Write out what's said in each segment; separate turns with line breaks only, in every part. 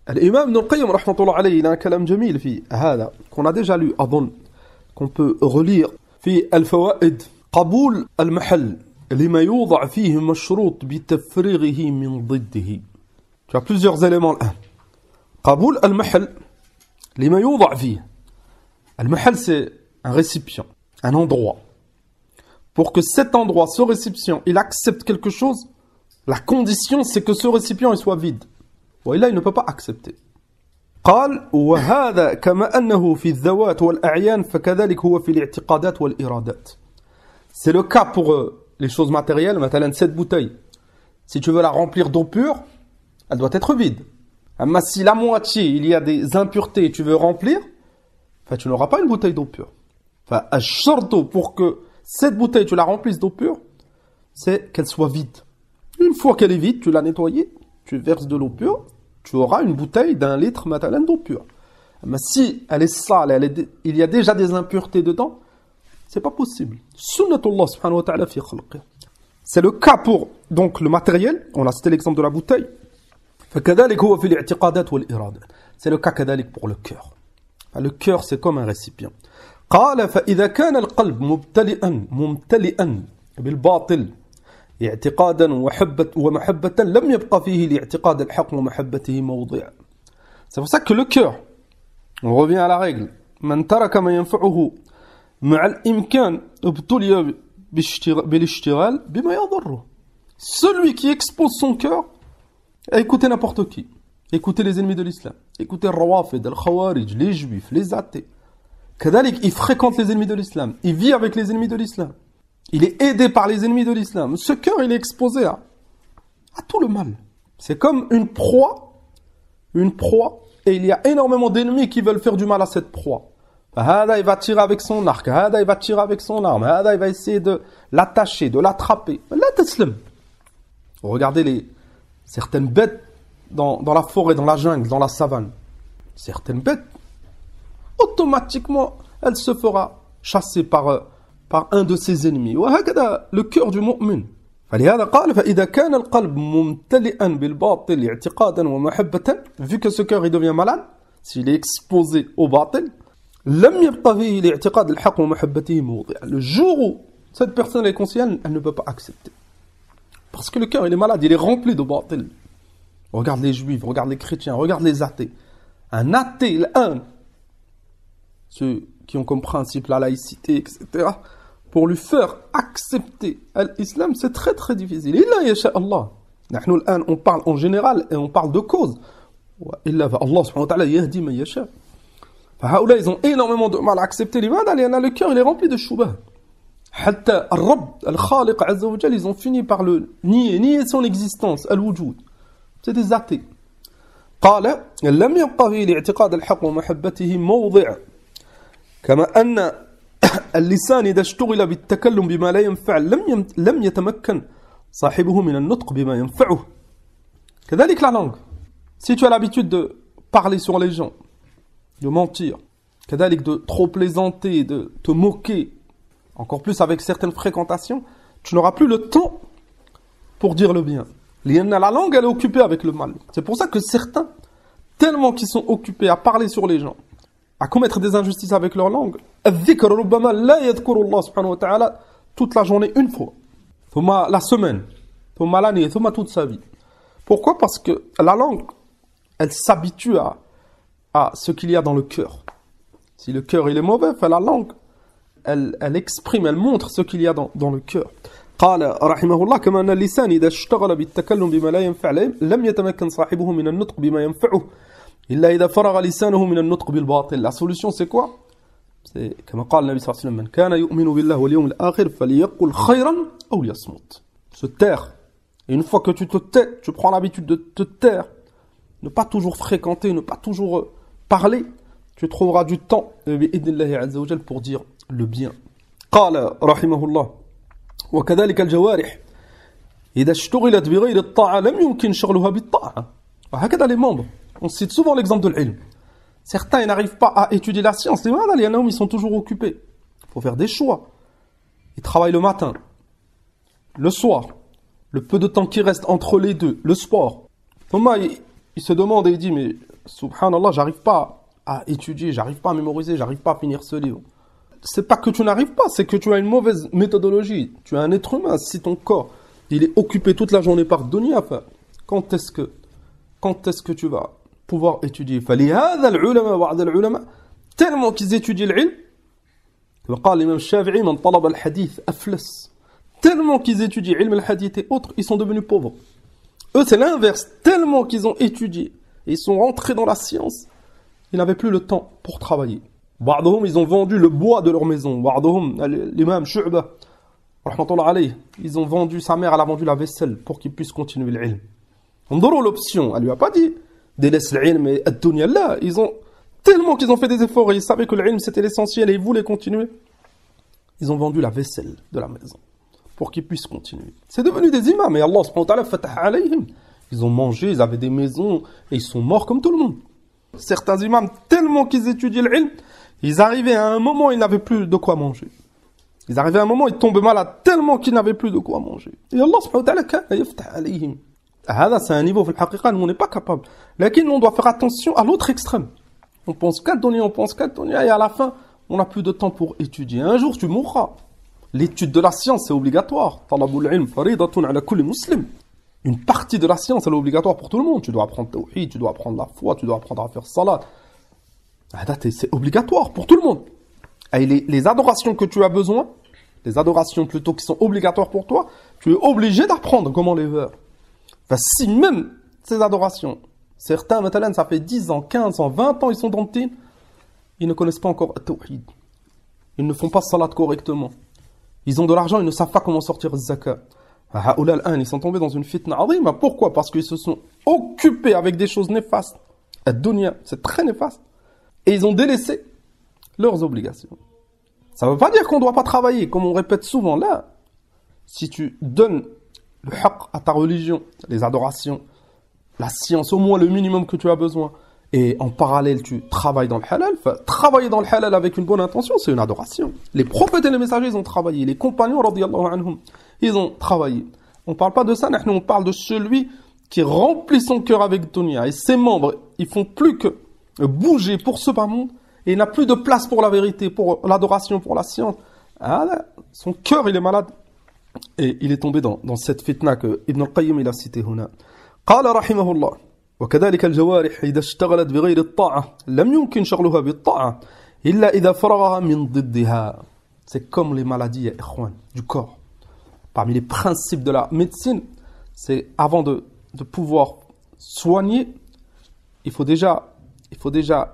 L'imam Ibn al-Qayyim, rahmatullah alayhi, il a un kalam jamil fi hada, qu'on a déjà lu, adon, qu'on peut relire, fi al-fawaid, qaboul al-mahal, lima yudha fihi mashrut bi tafrighihi min diddihi. Tu as plusieurs éléments là. Qaboul al-mahal, lima yudha fihi. Al-mahal, c'est un récipient, un endroit. Pour que cet endroit, ce récipient, il accepte quelque chose, la condition, c'est que ce récipient il soit vide. Et là, il ne peut pas accepter. قال وهذا كما أنه في الذوات والأعيان فكذلك هو في الاعتقادات والإرادات. C'est le cas pour les choses matérielles. Maintenant, cette bouteille, si tu veux la remplir d'eau pure, elle doit être vide. Mais si la moitié, il y a des impuretés et tu veux remplir, tu n'auras pas une bouteille d'eau pure. الشرط pour que cette bouteille, tu la remplisses d'eau pure, c'est qu'elle soit vide. Une fois qu'elle est vide, tu l'as nettoyée, tu verses de l'eau pure, tu auras une bouteille d'1 litre d'eau pure. Mais si elle est sale, il y a déjà des impuretés dedans, c'est pas possible. Sunnatullah subhanahu wa ta'ala fi khalqih. C'est le cas pour donc le matériel, on a cité l'exemple de la bouteille. فكذلك هو في الاعتقادات والإرادات. C'est le cas كذلك pour le cœur. Le cœur c'est comme un récipient. قال فإذا كان القلب ممتلئا بالباطل اعتقادا ومحبة لم يبقى فيه لاعتقاد الحق ومحبته موضع. C'est pour ça que le cœur, on revient à la règle, من ترك ما ينفعه مع الإمكان ابتلي بالاشتغال بما يضره. Celui qui expose son cœur à écouter n'importe qui, écouter les ennemis de l'islam, écouter le rawafid, le khawarij, les juifs, les athées. كذلك, il fréquente les ennemis de l'islam, il vit avec les ennemis de l'islam. Il est aidé par les ennemis de l'islam. Ce cœur, il est exposé à tout le mal. C'est comme une proie, et il y a énormément d'ennemis qui veulent faire du mal à cette proie. Hada, il va tirer avec son arc, Hada, il va tirer avec son arme, Hada, il va essayer de l'attacher, de l'attraper. La taslim. Regardez certaines bêtes dans la forêt, dans la jungle, dans la savane. Certaines bêtes, automatiquement, elle se fera chasser par un de ses ennemis. وهكذا le cœur du mu'min. فلهذا قال فإذا كان القلب ممتلئا بالباطل اعتقادا ومحبة, vu que ce cœur il devient malade, s'il est exposé au batil, لم يبقى فيه لاعتقاد الحق ومحبته موضع. Le jour où cette personne est consciente, elle ne peut pas accepter. Parce que le cœur il est malade, il est rempli de batil. Regarde les juifs, regarde les chrétiens, regarde les athées. Un athée, ceux qui ont comme principe la laïcité, etc., pour lui faire accepter l'islam, c'est très très difficile. Illa yasha Allah. On parle en général et on parle de cause. Illa Allah subhanahu wa ta'ala yahdi man yasha. Haoula, ils ont énormément de mal à accepter l'imam, le cœur il est rempli de shubha. Hatta al-Rabb, al-Khaliq, azza wa jalla, ils ont fini par le nier son existence, al-wujud. C'est des athées. قال لم يبقى فيه لاعتقاد الحق ومحبته موضع كما أن اللسان إذا اشتغل بالتكلم بما لا ينفع لم يتمكن صاحبه من النطق بما ينفعه. كذلك la langue. Si tu as l'habitude de parler sur les gens, de mentir, كذلك de trop plaisanter, de te moquer, encore plus avec certaines fréquentations, tu n'auras plus le temps pour dire le bien. La langue, elle est occupée avec le mal. C'est pour ça que certains, tellement qu'ils sont occupés à parler sur les gens, à commettre des injustices avec leur langue, toute la journée une fois, la semaine, l'année, toute sa vie. Pourquoi? Parce que la langue, elle s'habitue à ce qu'il y a dans le cœur. Si le cœur il est mauvais, la langue, elle exprime, elle montre ce qu'il y a dans le cœur. قال رحمه الله كما أن اللسان إذا اشتغل بالتكلم بما لا ينفع لم يتمكن صاحبه من النطق بما ينفعه إلا إذا فرغ لسانه من النطق بالباطل. La solution c'est quoi? C'est كما قال النبي صلى الله عليه وسلم من كان يؤمن بالله واليوم الآخر فليقل خيرا أو ليصمت. Se taire. Et une fois que tu te tais, tu prends l'habitude de te taire, ne pas toujours fréquenter, ne pas toujours parler, tu trouveras du temps بإذن الله عز وجل pour dire le bien. قال رحمه الله وكذلك الجوارح إذا اشتغلت بغير الطاعة لم يمكن شغلها بالطاعة. وهكذا les membres. On cite souvent l'exemple de l'ilm. Certains ils n'arrivent pas à étudier la science. Ils sont toujours occupés. Il faut faire des choix. Ils travaillent le matin, le soir, le peu de temps qui reste entre les deux, le sport. Thomas, il se demande et il dit, mais subhanallah, j'arrive pas à étudier, j'arrive pas à mémoriser, j'arrive pas à finir ce livre. C'est pas que tu n'arrives pas, c'est que tu as une mauvaise méthodologie. Tu es un être humain, si ton corps, il est occupé toute la journée par dunya, quand est-ce que tu vas pouvoir étudier? فلهذا العلماء بعض العلماء tellement qu'ils étudient l'ilm, وقال l'imam Shafi'i من طلب الحديث أفلس. Tellement qu'ils étudient ilm al-hadith et autres, ils sont devenus pauvres. Eux, c'est l'inverse. Tellement qu'ils ont étudié et ils sont rentrés dans la science, ils n'avaient plus le temps pour travailler. بعضهم, ils ont vendu le bois de leur maison. بعضهم, l'imam Shu'ba, rahmatullah alayh, ils ont vendu, sa mère, elle a vendu la vaisselle pour qu'ils puissent continuer l'ilm. انظروا l'option, elle lui a pas dit délaisse l'ilm et ad-dunya. Là, ils ont tellement qu'ils ont fait des efforts et ils savaient que l'ilm c'était l'essentiel et ils voulaient continuer. Ils ont vendu la vaisselle de la maison pour qu'ils puissent continuer. C'est devenu des imams et Allah subhanahu wa ta'ala fatah alayhim. Ils ont mangé, ils avaient des maisons et ils sont morts comme tout le monde. Certains imams, tellement qu'ils étudiaient l'ilm, ils arrivaient à un moment, ils n'avaient plus de quoi manger. Ils arrivaient à un moment, ils tombaient malades tellement qu'ils n'avaient plus de quoi manger. Et Allah subhanahu wa ta'ala kana yaftah alayhim. C'est un niveau, où on n'est pas capable. Mais on doit faire attention à l'autre extrême. On pense qu'à donner, et à la fin, on n'a plus de temps pour étudier. Un jour, tu mourras. L'étude de la science, c'est obligatoire. Talabul ilm faridatun ala kulli muslim. Une partie de la science, elle est obligatoire pour tout le monde. Tu dois apprendre tawhid, tu dois apprendre la foi, tu dois apprendre à faire salat. C'est obligatoire pour tout le monde. Et les adorations que tu as besoin, les adorations plutôt qui sont obligatoires pour toi, tu es obligé d'apprendre comment les faire. Si même ces adorations, certains, maintenant, ça fait 10 ans, 15 ans, 20 ans, ils sont dans le tin, ils ne connaissent pas encore tawhid. Ils ne font pas salat correctement. Ils ont de l'argent, ils ne savent pas comment sortir le zakat. Ils sont tombés dans une fitna azima. Pourquoi? Parce qu'ils se sont occupés avec des choses néfastes. Ad-dunya, c'est très néfaste. Et ils ont délaissé leurs obligations. Ça ne veut pas dire qu'on ne doit pas travailler, comme on répète souvent. Là, si tu donnes le haqq à ta religion, les adorations, la science, au moins le minimum que tu as besoin, et en parallèle tu travailles dans le halal, travailler dans le halal avec une bonne intention, c'est une adoration. Les prophètes et les messagers, ils ont travaillé. Les compagnons, radiyallahu anhum, ils ont travaillé. On ne parle pas de ça, on parle de celui qui remplit son cœur avec dunya. Et ses membres, ils font plus que bouger pour ce bas monde, et il n'a plus de place pour la vérité, pour l'adoration, pour la science. Son cœur, il est malade. Et il est tombé dans cette fitna que Ibn al-Qayyim il a cité هنا. قال رحمه الله وكذلك الجوارح إذا اشتغلت بغير الطاعة لم يمكن شغلها بالطاعة إلا إذا فرغها من ضدها. C'est comme les maladies du corps. Parmi les principes de la médecine, c'est avant de pouvoir soigner, il faut déjà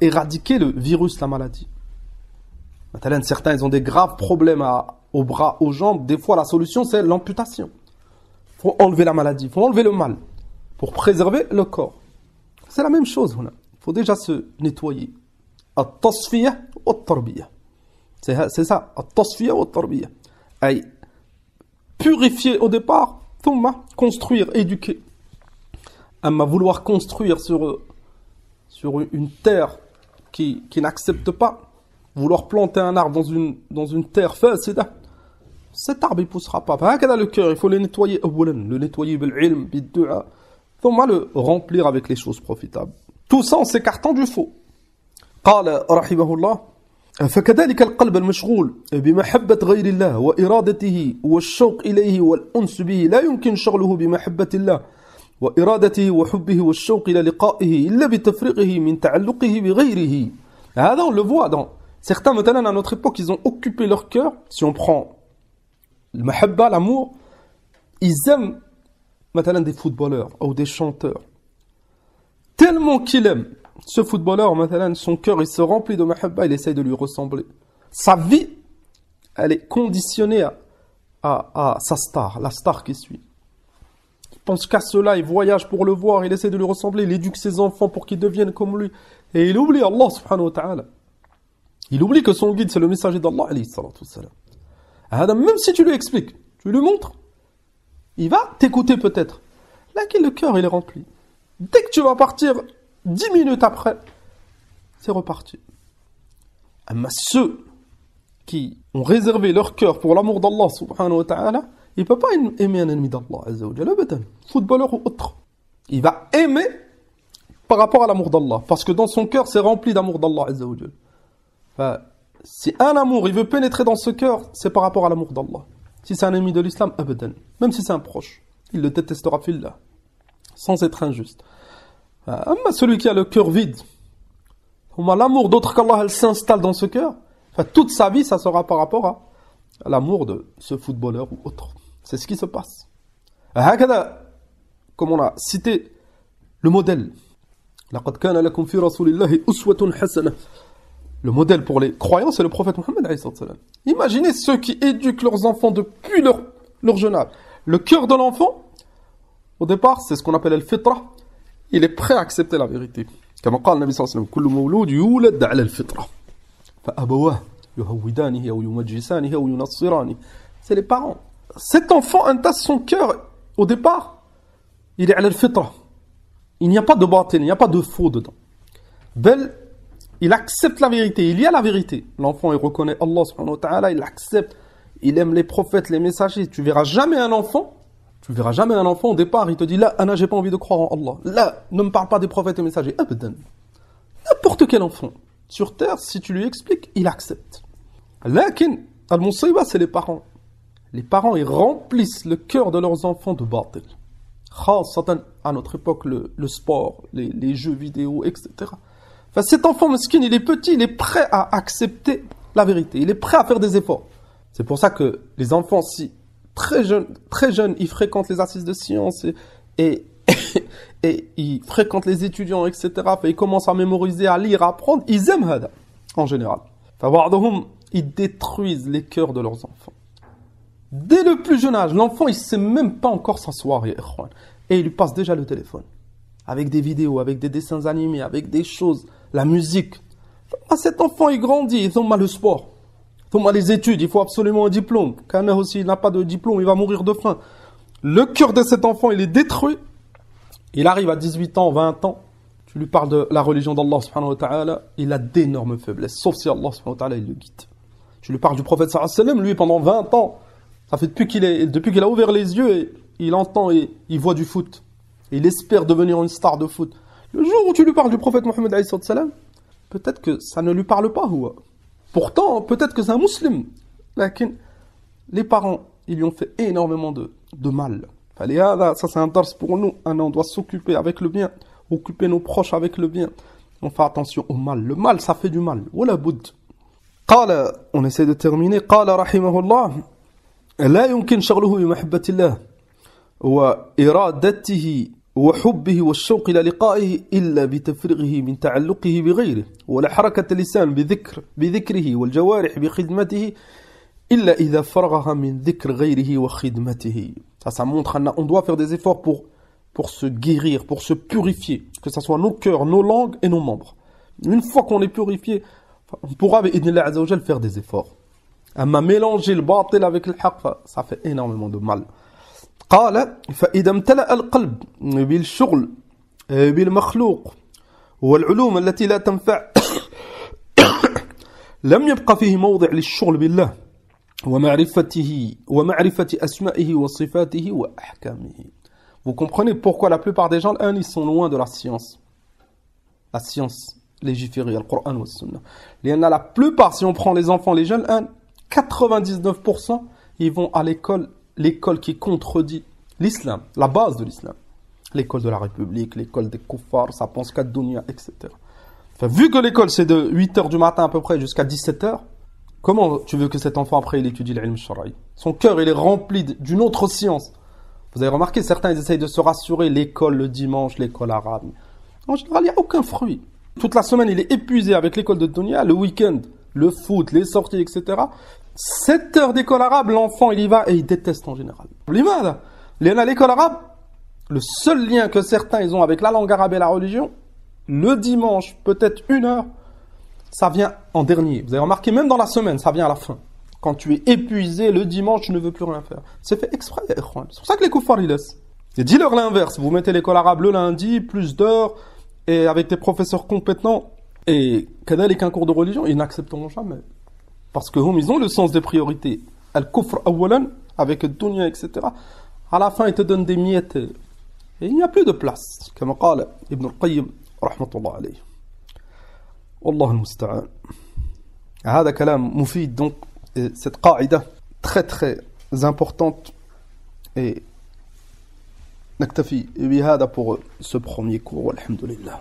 éradiquer le virus, la maladie. Maintenant, certains ils ont des graves problèmes aux bras, aux jambes. Des fois, la solution, c'est l'amputation. Il faut enlever la maladie, il faut enlever le mal pour préserver le corps. C'est la même chose. Il faut déjà se nettoyer. At-tasfiyah wa at-tarbiyah. C'est ça. At-tasfiyah wa at-tarbiyah. Purifier au départ, thumma construire, éduquer. Amma vouloir construire sur une terre qui n'accepte pas, vouloir planter un arbre dans une terre fasida, cet arbre il poussera pas. Le cœur, il faut le nettoyer, le nettoyer بالعلم, بالدعاء, ثم le remplir avec les choses profitables. Tout ça en s'écartant du faux. قال رحمه الله فكذلك القلب المشغول بمحبة غير الله وإرادته والشوق إليه والأنس به لا يمكن شغله بمحبة الله وإرادته وحبه والشوق إلى لقائه إلا بتفريغه من تعلقه بغيره. هذا on le voit dans certains maintenant à notre époque, ils ont occupé leur cœur. Si on prend le mahabba, l'amour, ils aiment maintenant des footballeurs ou des chanteurs. Tellement qu'il aime ce footballeur, maintenant, son cœur il se remplit de mahabba, il essaye de lui ressembler. Sa vie, elle est conditionnée à sa star, la star qui suit. Il pense qu'à cela, il voyage pour le voir, il essaie de lui ressembler, il éduque ses enfants pour qu'ils deviennent comme lui. Et il oublie Allah subhanahu wa ta'ala. Il oublie que son guide, c'est le messager d'Allah, alayhi salatu wassalam. Même si tu lui expliques, tu lui montres, il va t'écouter peut-être. Là, le cœur, il est rempli. Dès que tu vas partir, 10 minutes après, c'est reparti. Mais ceux qui ont réservé leur cœur pour l'amour d'Allah subhanahu wa ta'ala, il ne peut pas aimer un ennemi d'Allah azza wa jalla, footballeur ou autre. Il va aimer par rapport à l'amour d'Allah. Parce que dans son cœur, c'est rempli d'amour d'Allah Azza wa Jal. Enfin, si un amour, il veut pénétrer dans ce cœur, c'est par rapport à l'amour d'Allah. Si c'est un ennemi de l'islam, abadan. Même si c'est un proche, il le détestera fillah, sans être injuste. Celui qui a le cœur vide, l'amour d'autre qu'Allah, elle s'installe dans ce cœur, toute sa vie, ça sera par rapport à l'amour de ce footballeur ou autre. C'est ce qui se passe. Comme on a cité le modèle. لَقَدْ كَانَ لَكُمْ فِي رَسُولِ اللَّهِ أُسْوَةٌ حَسَنَةٌ. Le modèle pour les croyants, c'est le prophète Mohammed. Imaginez ceux qui éduquent leurs enfants depuis leur jeune âge. Le cœur de l'enfant, au départ, c'est ce qu'on appelle al-fitra. Il est prêt à accepter la vérité. Comme قال النبي صلى الله عليه وسلم كل مولود يولد على الفطرة فأبواه يهودانه أو يمجسانه أو ينصرانه. C'est les parents. Cet enfant entasse son cœur au départ. Il est على الفطرة. Il n'y a pas de batil, il n'y a pas de faux dedans. Bel, il accepte la vérité, il y a la vérité. L'enfant, il reconnaît Allah subhanahu wa ta'ala, il l'accepte, il aime les prophètes, les messagers. Tu verras jamais un enfant au départ, il te dit là, Anna, j'ai pas envie de croire en Allah. Là, ne me parle pas des prophètes et messagers. Abadan. N'importe quel enfant sur terre, si tu lui expliques, il accepte. Lakin, al-musiba, c'est les parents. Les parents, ils remplissent le cœur de leurs enfants de batil. À notre époque, le sport, les jeux vidéo, etc. Enfin, cet enfant mesquin, il est petit, il est prêt à accepter la vérité. Il est prêt à faire des efforts. C'est pour ça que les enfants, si très jeunes, ils fréquentent les assises de sciences et ils fréquentent les étudiants, etc. Enfin, ils commencent à mémoriser, à lire, à apprendre. Ils aiment hada, en général. Enfin, ils détruisent les cœurs de leurs enfants. Dès le plus jeune âge, l'enfant, il ne sait même pas encore s'asseoir, et il lui passe déjà le téléphone. Avec des vidéos, avec des dessins animés, avec des choses, la musique. Cet enfant, il grandit, il tombe le sport. Il tombe les études, il faut absolument un diplôme. Quand aussi, il n'a pas de diplôme, il va mourir de faim. Le cœur de cet enfant, il est détruit. Il arrive à 18 ans, 20 ans. Tu lui parles de la religion d'Allah subhanahu wa ta'ala, il a d'énormes faiblesses. Sauf si Allah subhanahu wa ta'ala, il le guide. Tu lui parles du prophète sallallahu alayhi wa sallam, lui, pendant 20 ans, ça fait depuis qu'il a ouvert les yeux, et il entend et il voit du foot. Et il espère devenir une star de foot. Le jour où tu lui parles du prophète Mohammed alayhi salam, peut-être que ça ne lui parle pas. Pourtant, peut-être que c'est un musulman. Les parents, ils lui ont fait énormément de mal. Ça c'est un dars pour nous. On doit s'occuper avec le bien, occuper nos proches avec le bien. On fait attention au mal. Le mal, ça fait du mal. Wala boud. On essaie de terminer. Qala rahimahullah. لا يمكن شغله بمحبة الله وإرادته وحبه والشوق إلى لقائه إلا بتفريغه من تعلقه بغيره ولا حركة اللسان بذكره والجوارح بخدمته إلا إذا فرغها من ذكر غيره وخدمته. Ça montre qu'on doit faire des efforts pour se guérir, pour se purifier, que ce soit nos cœurs, nos langues et nos membres. Une fois qu'on est purifié, on pourra faire des efforts. أما mélanger le باطل avec le حق, ça fait énormément de mal. قال فإذا امتلأ القلب بالشغل بالمخلوق والعلوم التي لا تنفع لم يبقى فيه موضع للشغل بالله ومعرفة أسمائه وصفاته وأحكامه. Vous comprenez pourquoi la plupart des gens, ils sont loin de la science. La science légiférée, le Coran ou le Sunna. La plupart, si on prend les enfants, les jeunes, 99%, ils vont à l'école qui contredit l'islam, la base de l'islam. L'école de la République, l'école des kuffars, ça pense qu'à dunya, etc. Enfin, vu que l'école c'est de 8h du matin à peu près jusqu'à 17h, comment tu veux que cet enfant après il étudie l'ilm shara'i? Son cœur il est rempli d'une autre science. Vous avez remarqué, certains ils essayent de se rassurer, l'école le dimanche, l'école arabe. En général, il n'y a aucun fruit. Toute la semaine il est épuisé avec l'école de dunya, le week-end, le foot, les sorties, etc. 7 heures d'école arabe, l'enfant il y va et il déteste en général. L'école arabe, le seul lien que certains ils ont avec la langue arabe et la religion, le dimanche, peut-être 1 heure, ça vient en dernier. Vous avez remarqué, même dans la semaine, ça vient à la fin. Quand tu es épuisé, le dimanche, tu ne veux plus rien faire. C'est fait exprès, c'est pour ça que les kuffars ils laissent. Et dis-leur l'inverse, vous mettez l'école arabe le lundi, plus d'heures, et avec des professeurs compétents, et qu'un cours de religion, ils n'accepteront jamais. Parce que ils ont le sens des priorités. Al-kufr awalan, avec le dunya, etc. À la fin, ils te donnent des miettes. Et il n'y a plus de place. Comme قال Ibn al-Qayyim, رحمة الله عليه. والله المستعان. هذا كلام مفيد. Donc cette قاعدة très très importante. Et نكتفي بهذا pour ce premier cours والحمد لله.